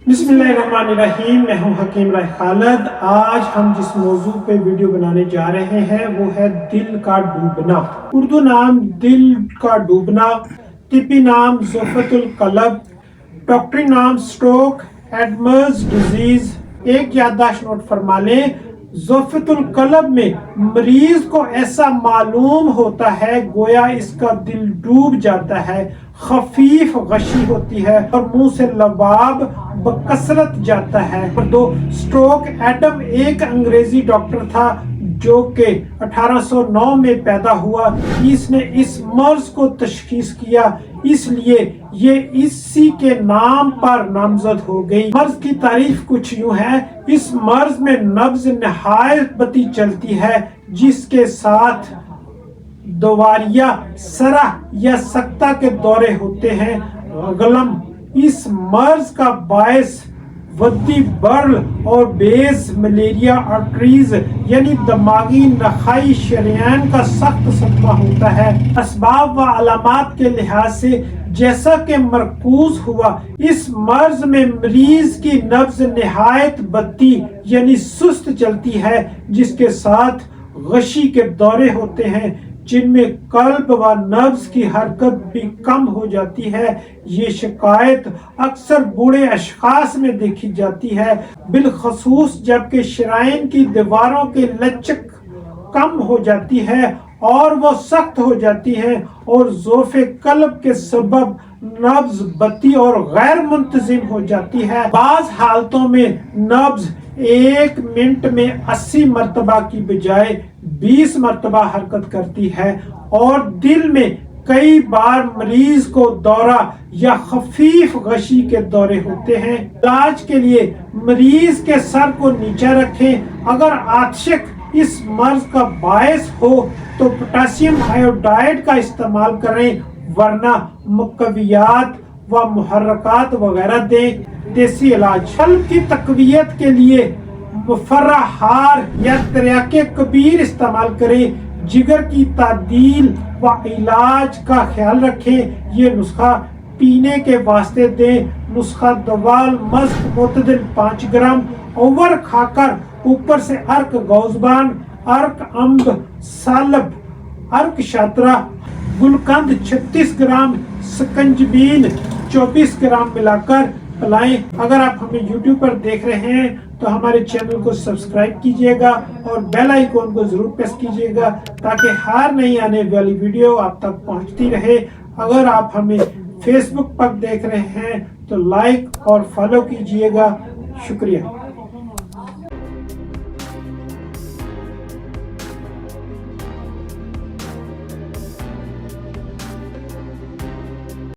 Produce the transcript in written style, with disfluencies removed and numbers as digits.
बिस्मिल्लाहिर्रहमानिर्रहीम। मैं हूं हकीम राय खालिद। आज हम जिस मौजू पे वीडियो बनाने जा रहे हैं वो है दिल का डूबना। उर्दू नाम दिल का डूबना, तिब्बी नाम ज़ुफ़तुल क़ल्ब, डॉक्टरी नाम स्ट्रोक एडमर्स डिजीज। एक याददाश्त नोट फरमा लें, ज़ुफ़तुल क़ल्ब में मरीज को ऐसा मालूम होता है गोया इसका दिल डूब जाता है, खफीफ गशी होती है और मुंह से लबाब बकसरत जाता है। और दो, स्ट्रोक एडम एक अंग्रेजी डॉक्टर था जो कि 1809 में पैदा हुआ। इसने इस मर्ज को तशखीस किया, इसलिए ये इसी के नाम पर नामजद हो गई। मर्ज की तारीफ कुछ यूं है, इस मर्ज में नब्ज नहायत बती चलती है जिसके साथ दोवारिया, सरा या सक्ता के दौरे होते हैं। गलम इस मर्ज का बायस वद्दी बर्ल और बेस मलेरिया आर्टरीज यानी दिमागी नखाई शरियान का सख्त सदमा होता है। असबाब व अलामात के लिहाज से जैसा कि मरकूज हुआ, इस मर्ज में मरीज की नब्ज निहायत बत्ती यानी सुस्त चलती है जिसके साथ गशी के दौरे होते हैं जिनमें कल्ब व नब्ज की हरकत भी कम हो जाती है। ये शिकायत अक्सर बूढ़े अशखास में देखी जाती है, बिलखसूस जबकि शराइन की दीवारों की लचक कम हो जाती है और वो सख्त हो जाती है और ज़ोफ़े कल्ब के सबब नब्ज बत्ती और गैर मुंतजिम हो जाती है। बाज़ हालतों में नब्ज 1 मिनट में 80 मरतबा की बजाय 20 मरतबा हरकत करती है और दिल में कई बार मरीज को दौरा या खफीफ गशी के दौरे होते हैं। इलाज के लिए मरीज के सर को नीचा रखें। अगर आतिशक इस मर्ज का बायस हो तो पोटेशियम आयोडाइड का इस्तेमाल करें, वरना मुकव्वियात व मुहर्रकात वगैरह दें। देसी इलाज कल्ब की तकवियत के लिए मुफर्रहार या तिर्याके कबीर इस्तेमाल करें। जिगर की तादील व इलाज का ख्याल रखें। ये नुस्खा पीने के वास्ते दें। नुस्खा दवाल मस्त मुतदिल 5 ग्राम ओवर खाकर ऊपर से अर्क गौजबान, अर्क अम्ब, सालब, अर्क शात्रा, गुलकंद 36 ग्राम, सकंजबीन 24 ग्राम मिलाकर पिलाएं। अगर आप हमें YouTube पर देख रहे हैं तो हमारे चैनल को सब्सक्राइब कीजिएगा और बेल आइकॉन को जरूर प्रेस कीजिएगा ताकि हर नई आने वाली वीडियो आप तक पहुंचती रहे। अगर आप हमें Facebook पर देख रहे हैं तो लाइक और फॉलो कीजिएगा। शुक्रिया।